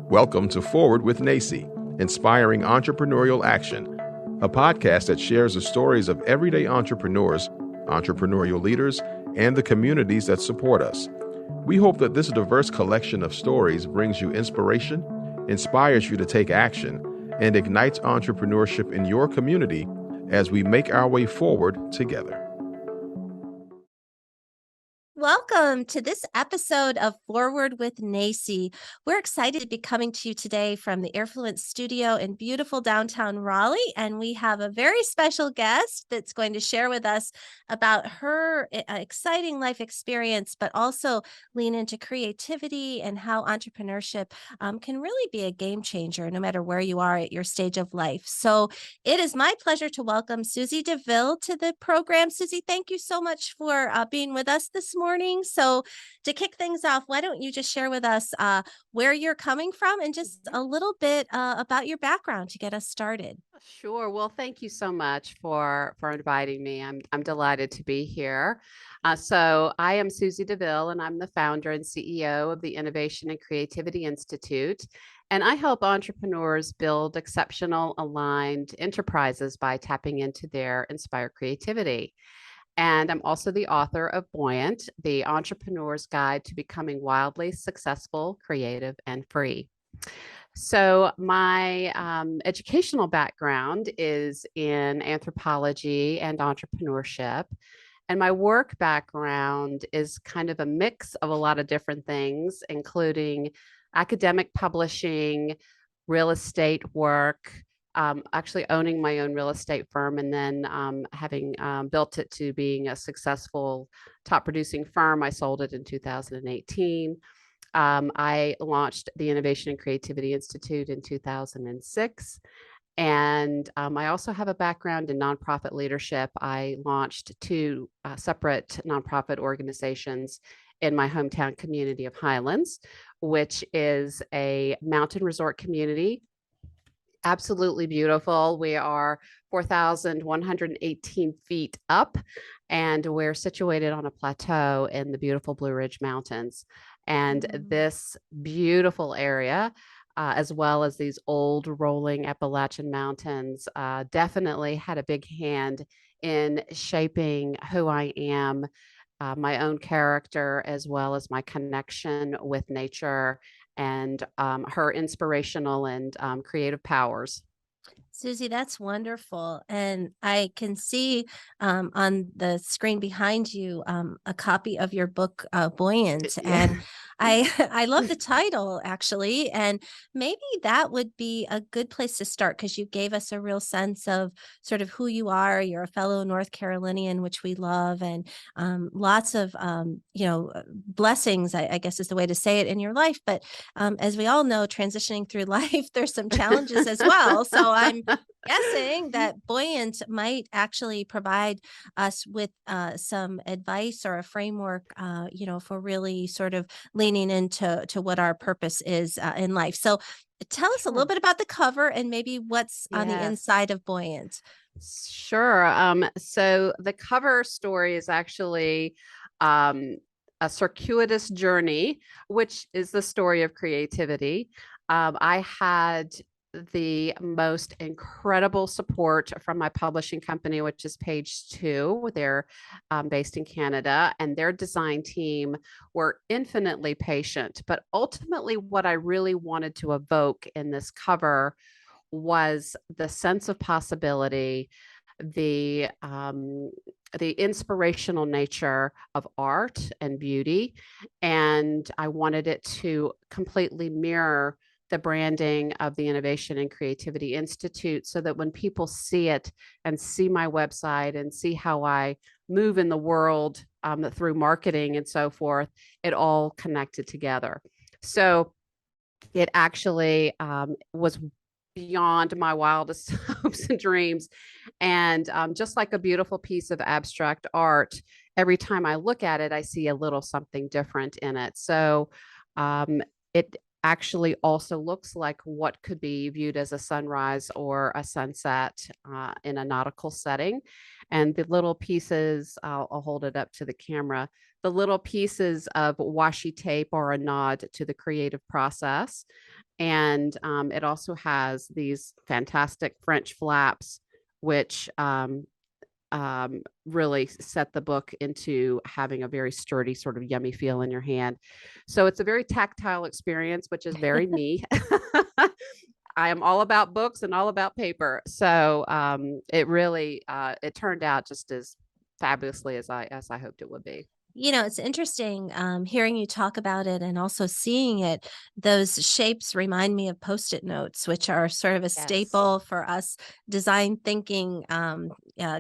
Welcome to Forward with NACCE, Inspiring Entrepreneurial Action, a podcast that shares the stories of everyday entrepreneurs, entrepreneurial leaders, and the communities that support us. We hope that this diverse collection of stories brings you inspiration, inspires you to take action, and ignites entrepreneurship in your community as we make our way forward together. Welcome to this episode of Forward with NACCE. We're excited to be coming to you today from the Airfluence studio in beautiful downtown Raleigh, and we have a very special guest that's going to share with us about her exciting life experience, but also lean into creativity and how entrepreneurship can really be a game changer no matter where you are at your stage of life. So it is my pleasure to welcome Susie deVille to the program. Susie, thank you so much for being with us this morning. So to kick things off, why don't you just share with us where you're coming from and just a little bit about your background to get us started? Sure. Well, thank you so much for inviting me. I'm delighted to be here. So I am Susie deVille, and I'm the founder and CEO of the Innovation and Creativity Institute. And I help entrepreneurs build exceptional aligned enterprises by tapping into their inspired creativity. And I'm also the author of Buoyant, the Entrepreneur's Guide to Becoming Wildly Successful, Creative, and Free. So my educational background is in anthropology and entrepreneurship. And my work background is kind of a mix of a lot of different things, including academic publishing, real estate work, actually owning my own real estate firm, and then having built it to being a successful top producing firm. I sold it in 2018. I launched the Innovation and Creativity Institute in 2006. And I also have a background in nonprofit leadership. I launched two separate nonprofit organizations in my hometown community of Highlands, which is a mountain resort community. Absolutely beautiful. We are 4,118 feet up, and we're situated on a plateau in the beautiful Blue Ridge Mountains. And this beautiful area, as well as these old rolling Appalachian mountains, definitely had a big hand in shaping who I am, my own character, as well as my connection with nature and her inspirational and creative powers. Susie, that's wonderful. And I can see on the screen behind you a copy of your book, Buoyant. Yeah. And I love the title, actually. And maybe that would be a good place to start because you gave us a real sense of sort of who you are. You're a fellow North Carolinian, which we love, and lots of, blessings, I guess is the way to say it in your life. But as we all know, transitioning through life, there's some challenges as well. So I'm guessing that Buoyant might actually provide us with some advice or a framework, for really sort of leaning into what our purpose is in life. So tell us a little bit about the cover and maybe what's on the inside of Buoyant. Sure. So the cover story is actually a circuitous journey, which is the story of creativity. I had the most incredible support from my publishing company, which is Page Two. They're based in Canada, and their design team were infinitely patient. But ultimately, what I really wanted to evoke in this cover was the sense of possibility, the inspirational nature of art and beauty, and I wanted it to completely mirror the branding of the Innovation and Creativity Institute, so that when people see it and see my website and see how I move in the world through marketing and so forth, it all connected together. So it actually was beyond my wildest hopes and dreams. And just like a beautiful piece of abstract art, every time I look at it, I see a little something different in it. So it actually also looks like what could be viewed as a sunrise or a sunset in a nautical setting. And the little pieces, I'll hold it up to the camera, the little pieces of washi tape are a nod to the creative process. And it also has these fantastic French flaps, which really set the book into having a very sturdy, sort of yummy feel in your hand. So it's a very tactile experience, which is very me. I am all about books and all about paper. So it really it turned out just as fabulously as I hoped it would be. It's interesting hearing you talk about it and also seeing it. Those shapes remind me of Post-it notes, which are sort of a Yes. staple for us design thinking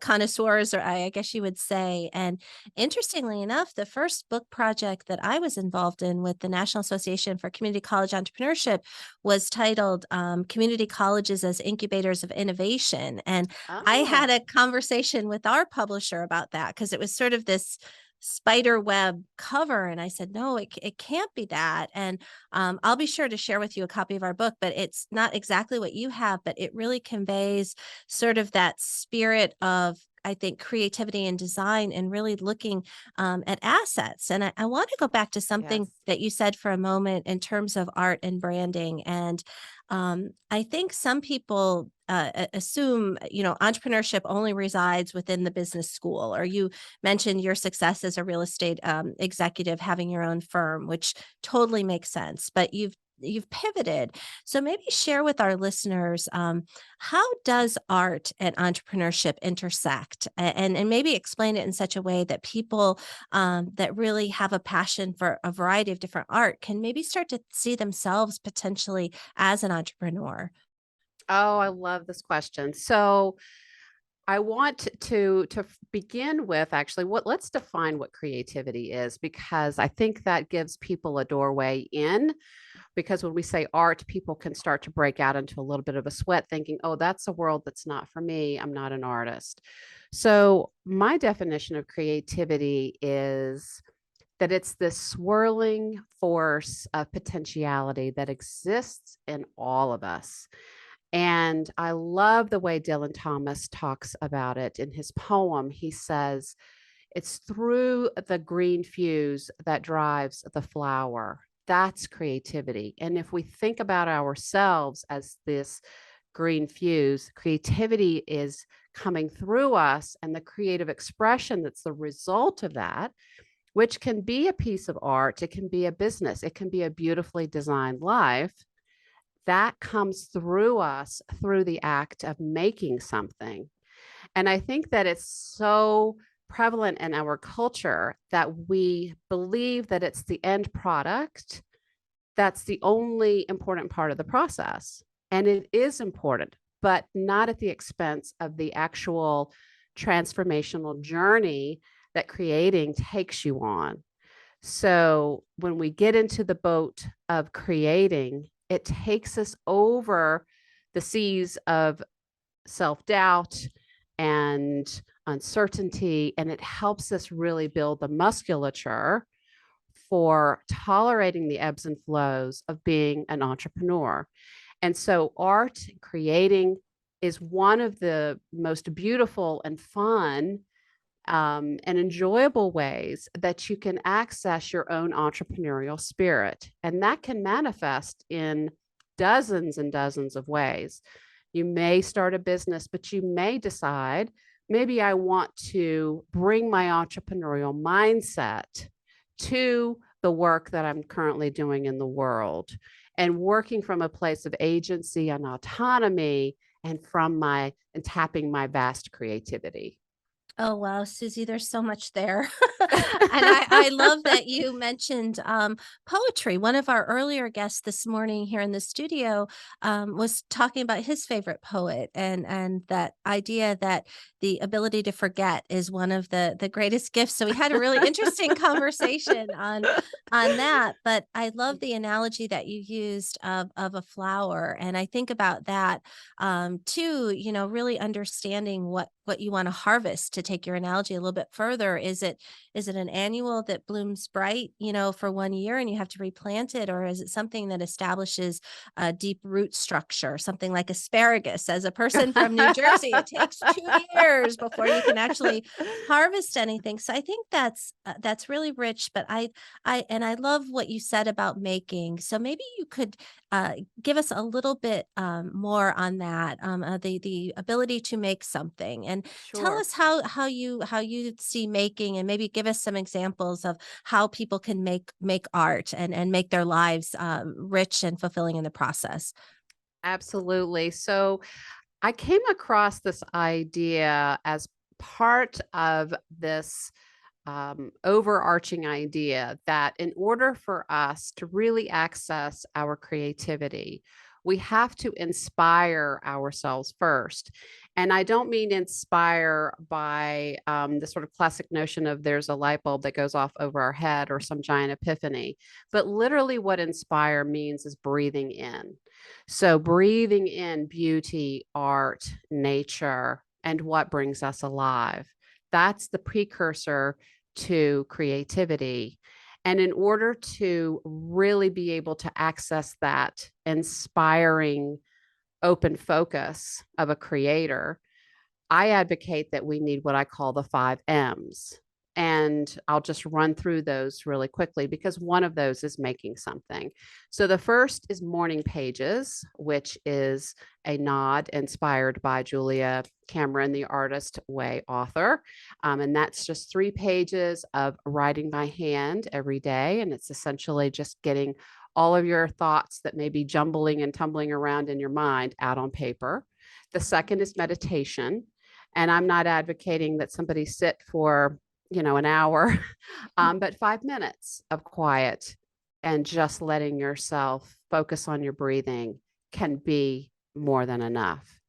connoisseurs, or I guess you would say. And interestingly enough, the first book project that I was involved in with the National Association for Community College Entrepreneurship was titled Community Colleges as Incubators of Innovation. And I Oh, had a conversation with our publisher about that because it was sort of this spider web cover, and I said, no, it can't be that. And I'll be sure to share with you a copy of our book, but it's not exactly what you have, but it really conveys sort of that spirit of, I think, creativity and design, and really looking at assets. And I want to go back to something yes. that you said for a moment in terms of art and branding. And I think some people assume, entrepreneurship only resides within the business school, or you mentioned your success as a real estate executive, having your own firm, which totally makes sense. But you've pivoted. So maybe share with our listeners, how does art and entrepreneurship intersect, and maybe explain it in such a way that people that really have a passion for a variety of different art can maybe start to see themselves potentially as an entrepreneur. Oh, I love this question. So I want to begin with actually what let's define what creativity is, because I think that gives people a doorway in. Because when we say art, people can start to break out into a little bit of a sweat thinking, oh, that's a world that's not for me. I'm not an artist. So my definition of creativity is that it's this swirling force of potentiality that exists in all of us. And I love the way Dylan Thomas talks about it in his poem. He says, it's through the green fuse that drives the flower. That's creativity. And if we think about ourselves as this green fuse, creativity is coming through us, and the creative expression that's the result of that, which can be a piece of art, it can be a business, it can be a beautifully designed life that comes through us through the act of making something. And I think that it's so prevalent in our culture that we believe that it's the end product that's the only important part of the process. And it is important, but not at the expense of the actual transformational journey that creating takes you on. So when we get into the boat of creating, it takes us over the seas of self doubt and uncertainty, and it helps us really build the musculature for tolerating the ebbs and flows of being an entrepreneur. And so, art creating is one of the most beautiful and fun and enjoyable ways that you can access your own entrepreneurial spirit. And that can manifest in dozens and dozens of ways. You may start a business, but you may decide, maybe I want to bring my entrepreneurial mindset to the work that I'm currently doing in the world, and working from a place of agency and autonomy, and tapping my vast creativity. Oh, wow, Susie, there's so much there. And I love that you mentioned poetry. One of our earlier guests this morning here in the studio was talking about his favorite poet, and that idea that the ability to forget is one of the greatest gifts. So we had a really interesting conversation on that. But I love the analogy that you used of a flower. And I think about that too, really understanding what you want to harvest to take your analogy a little bit further, is it an annual that blooms bright, for 1 year and you have to replant it? Or is it something that establishes a deep root structure, something like asparagus? As a person from New Jersey, it takes 2 years before you can actually harvest anything. So I think that's really rich, but I love what you said about making. So maybe you could give us a little bit more on that, the ability to make something, and tell Sure. us how you see making, and maybe give us some examples of how people can make art and make their lives rich and fulfilling in the process. Absolutely. So I came across this idea as part of this overarching idea that in order for us to really access our creativity, we have to inspire ourselves first. And I don't mean inspire by the sort of classic notion of there's a light bulb that goes off over our head or some giant epiphany, but literally what inspire means is breathing in. So breathing in beauty, art, nature, and what brings us alive. That's the precursor to creativity. And in order to really be able to access that inspiring open focus of a creator, I advocate that we need what I call the 5 M's. And I'll just run through those really quickly because one of those is making something. So the first is morning pages, which is a nod inspired by Julia Cameron, the Artist Way author. And that's just 3 pages of writing by hand every day. And it's essentially just getting all of your thoughts that may be jumbling and tumbling around in your mind out on paper. The second is meditation. And I'm not advocating that somebody sit for, an hour, but 5 minutes of quiet and just letting yourself focus on your breathing can be more than enough.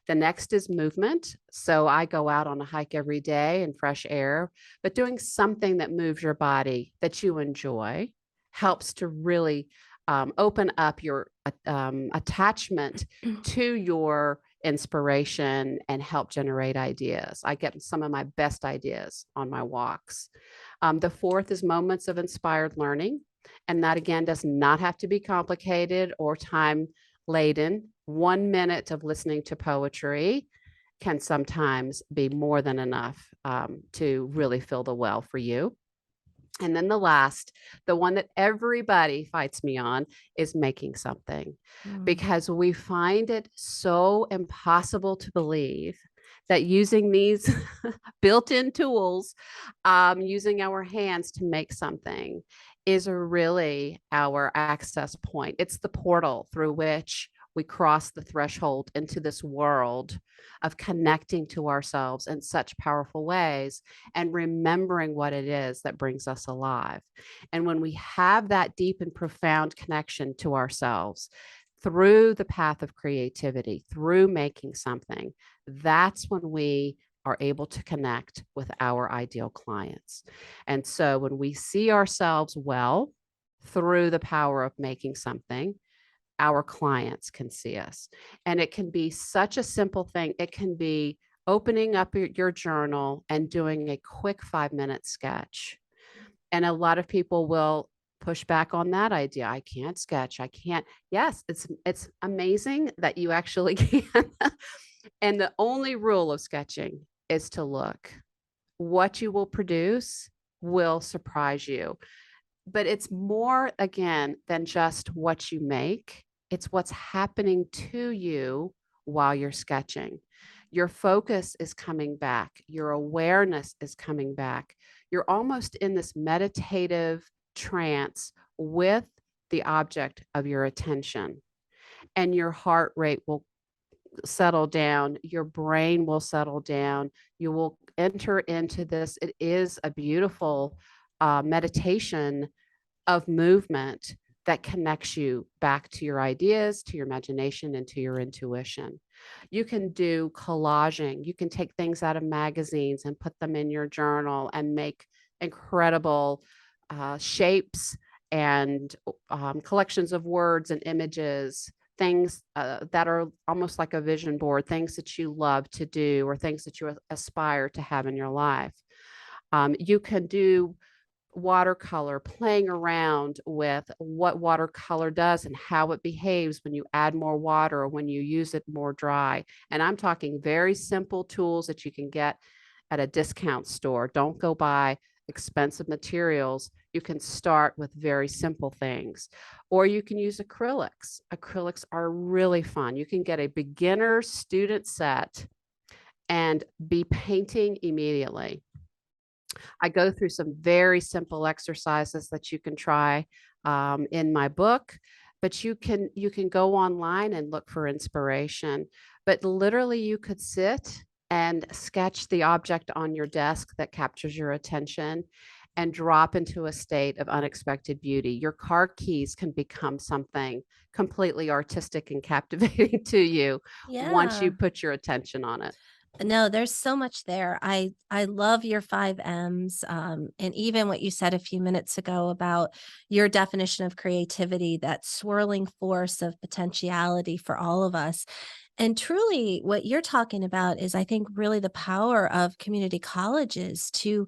The next is movement. So I go out on a hike every day in fresh air, but doing something that moves your body that you enjoy helps to really open up your attachment to your inspiration and help generate ideas. I get some of my best ideas on my walks. The fourth is moments of inspired learning. And that again does not have to be complicated or time laden. 1 minute of listening to poetry can sometimes be more than enough to really fill the well for you. And then the last, the one that everybody fights me on, is making something, because we find it so impossible to believe that using these built-in tools, using our hands to make something is really our access point. It's the portal through which we cross the threshold into this world of connecting to ourselves in such powerful ways and remembering what it is that brings us alive. And when we have that deep and profound connection to ourselves through the path of creativity, through making something, that's when we are able to connect with our ideal clients. And so when we see ourselves well through the power of making something, our clients can see us. And it can be such a simple thing. It can be opening up your journal and doing a quick 5-minute sketch. And a lot of people will push back on that idea. I can't sketch. I can't. Yes, it's amazing that you actually can. And the only rule of sketching is to look. What you will produce will surprise you. But it's more, again, than just what you make. It's what's happening to you while you're sketching. Your focus is coming back. Your awareness is coming back. You're almost in this meditative trance with the object of your attention. And your heart rate will settle down. Your brain will settle down. You will enter into this. It is a beautiful meditation of movement that connects you back to your ideas, to your imagination, and to your intuition. You can do collaging. You can take things out of magazines and put them in your journal and make incredible shapes and collections of words and images things that are almost like a vision board, things that you love to do or things that you aspire to have in your life. You can do watercolor, playing around with what watercolor does and how it behaves when you add more water or when you use it more dry. And I'm talking very simple tools that you can get at a discount store. Don't go buy expensive materials. You can start with very simple things. Or you can use acrylics. Acrylics are really fun. You can get a beginner student set and be painting immediately. I go through some very simple exercises that you can try in my book, but you can go online and look for inspiration. But literally, you could sit and sketch the object on your desk that captures your attention and drop into a state of unexpected beauty. Your car keys can become something completely artistic and captivating to you once you Yeah. put your attention on it. No, there's so much there. I love your 5 M's, and even what you said a few minutes ago about your definition of creativity, that swirling force of potentiality for all of us. And truly, what you're talking about is, I think, really the power of community colleges to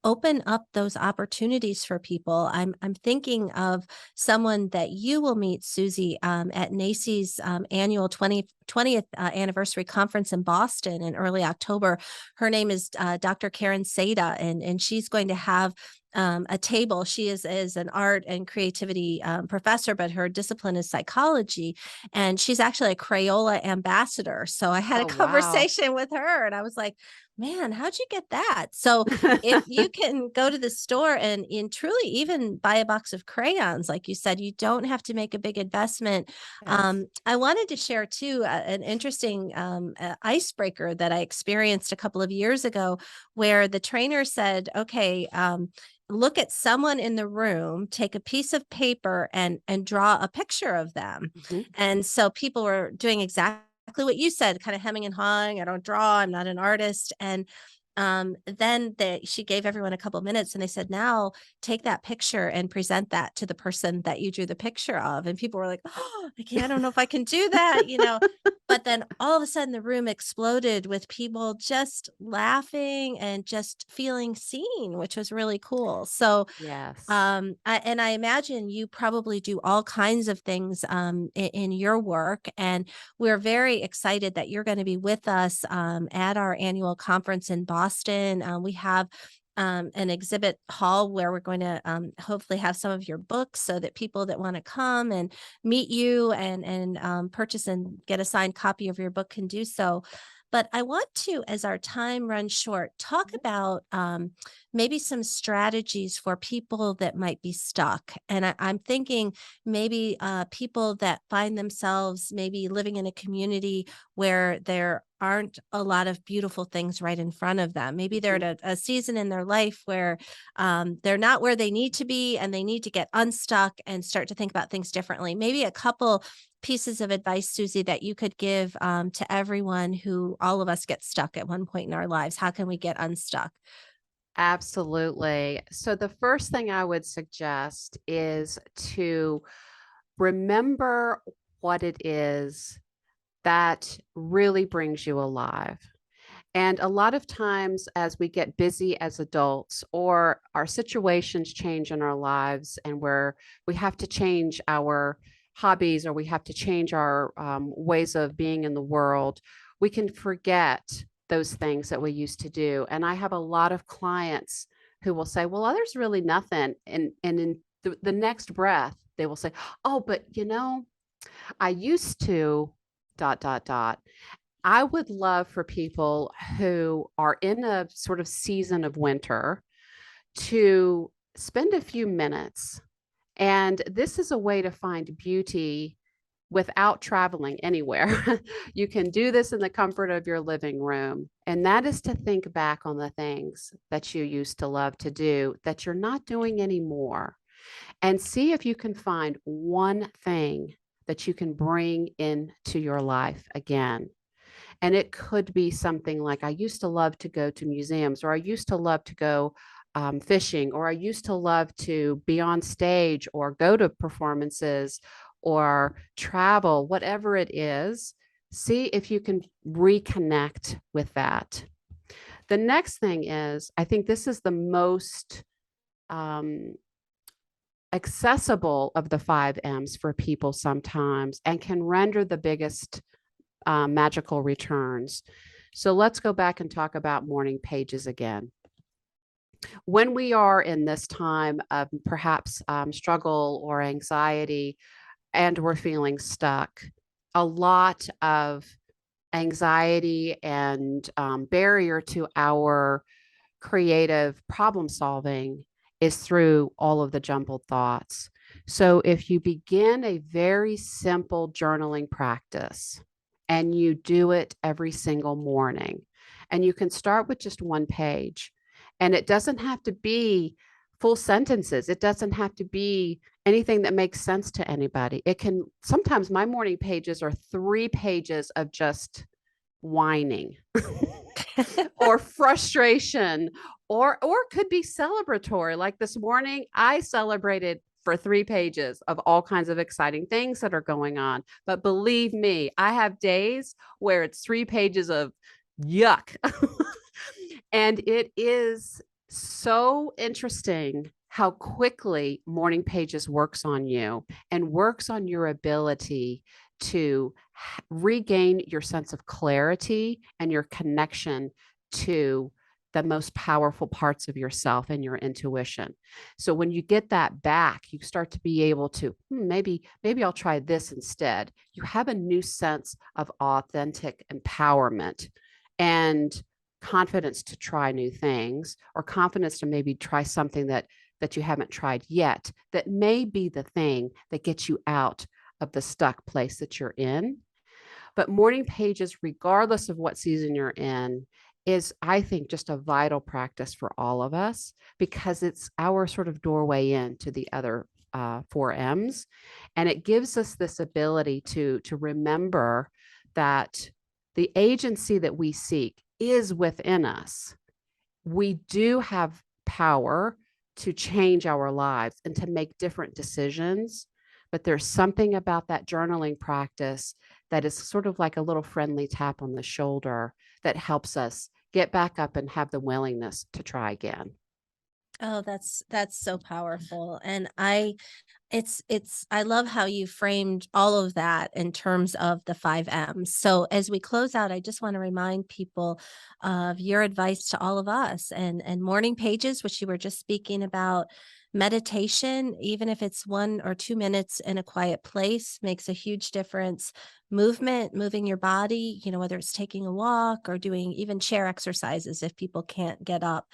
open up those opportunities for people. I'm thinking of someone that you will meet, Susie, at NACCE's annual 20th anniversary conference in Boston in early October. Her name is Dr. Karen Seda, and she's going to have a table. She is an art and creativity professor, but her discipline is psychology. And she's actually a Crayola ambassador. So I had a Oh, wow. conversation with her and I was like, man, how'd you get that? So if you can go to the store and truly even buy a box of crayons, like you said, you don't have to make a big investment. Yes. I wanted to share too an interesting icebreaker that I experienced a couple of years ago, where the trainer said, okay, look at someone in the room, take a piece of paper and draw a picture of them. Mhm. And so people were doing exactly what you said, kind of hemming and hawing. I don't draw, I'm not an artist. And then she gave everyone a couple of minutes and they said, now take that picture and present that to the person that you drew the picture of. And people were like, oh, I don't know if I can do that, But then all of a sudden the room exploded with people just laughing and just feeling seen, which was really cool. So Yes. and I imagine you probably do all kinds of things in your work, and we're very excited that you're going to be with us at our annual conference in Boston. We have an exhibit hall where we're going to hopefully have some of your books, so that people that want to come and meet you and purchase and get a signed copy of your book can do so. But I want to, as our time runs short, talk about maybe some strategies for people that might be stuck. And I'm thinking maybe people that find themselves maybe living in a community where there aren't a lot of beautiful things right in front of them. Maybe they're Mhm. at a season in their life where they're not where they need to be and they need to get unstuck and start to think about things differently. Maybe a couple pieces of advice, Susie, that you could give to everyone who all of us get stuck at one point in our lives. How can we get unstuck? Absolutely. So the first thing I would suggest is to remember what it is that really brings you alive. And a lot of times, as we get busy as adults, or our situations change in our lives, and we have to change our hobbies, or we have to change our ways of being in the world, we can forget those things that we used to do. And I have a lot of clients who will say, "Well, there's really nothing," and in the next breath, they will say, "Oh, but I used to dot dot dot." I would love for people who are in a sort of season of winter to spend a few minutes. And this is a way to find beauty without traveling anywhere. You can do this in the comfort of your living room. And that is to think back on the things that you used to love to do that you're not doing anymore, and see if you can find one thing that you can bring into your life again. And it could be something like, I used to love to go to museums, or I used to love to go fishing, or I used to love to be on stage or go to performances, or travel, whatever it is, see if you can reconnect with that. The next thing is, I think this is the most accessible of the 5 M's for people sometimes and can render the biggest magical returns. So let's go back and talk about morning pages again. When we are in this time of perhaps struggle or anxiety and we're feeling stuck, a lot of anxiety and barrier to our creative problem solving is through all of the jumbled thoughts. So if you begin a very simple journaling practice and you do it every single morning, and you can start with just one page, and it doesn't have to be full sentences. It doesn't have to be anything that makes sense to anybody. It can, sometimes my morning pages are 3 pages of just whining or frustration, or could be celebratory. Like this morning, I celebrated for 3 pages of all kinds of exciting things that are going on. But believe me, I have days where it's 3 pages of yuck. And it is so interesting how quickly morning pages works on you and works on your ability to regain your sense of clarity and your connection to the most powerful parts of yourself and your intuition. So when you get that back, you start to be able to, maybe I'll try this instead. You have a new sense of authentic empowerment and confidence to try new things, or confidence to maybe try something that you haven't tried yet, that may be the thing that gets you out of the stuck place that you're in. But morning pages, regardless of what season you're in, is, I think, just a vital practice for all of us, because it's our sort of doorway into the other 4 M's. And it gives us this ability to remember that the agency that we seek is within us. We do have power to change our lives and to make different decisions. But there's something about that journaling practice that is sort of like a little friendly tap on the shoulder that helps us get back up and have the willingness to try again. Oh, that's so powerful. And I love how you framed all of that in terms of the 5 M's. So as we close out, I just want to remind people of your advice to all of us, and morning pages, which you were just speaking about. Meditation, even if it's 1 or 2 minutes in a quiet place, makes a huge difference. Movement, moving your body, whether it's taking a walk or doing even chair exercises if people can't get up.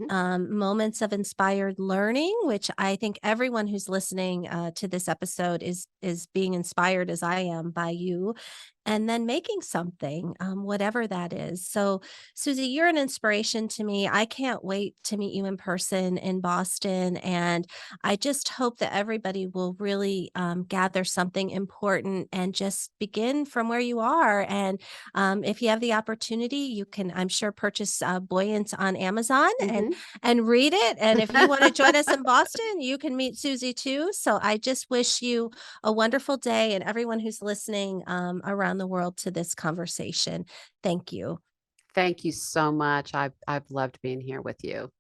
Moments of inspired learning, which I think everyone who's listening to this episode is being inspired, as I am, by you. And then making something, whatever that is. So, Susie, you're an inspiration to me. I can't wait to meet you in person in Boston. And I just hope that everybody will really gather something important and just begin from where you are. And if you have the opportunity, you can, I'm sure, purchase Buoyant on Amazon and read it. And if you want to join us in Boston, you can meet Susie too. So I just wish you a wonderful day, and everyone who's listening around the world to this conversation. Thank you. Thank you so much. I've loved being here with you.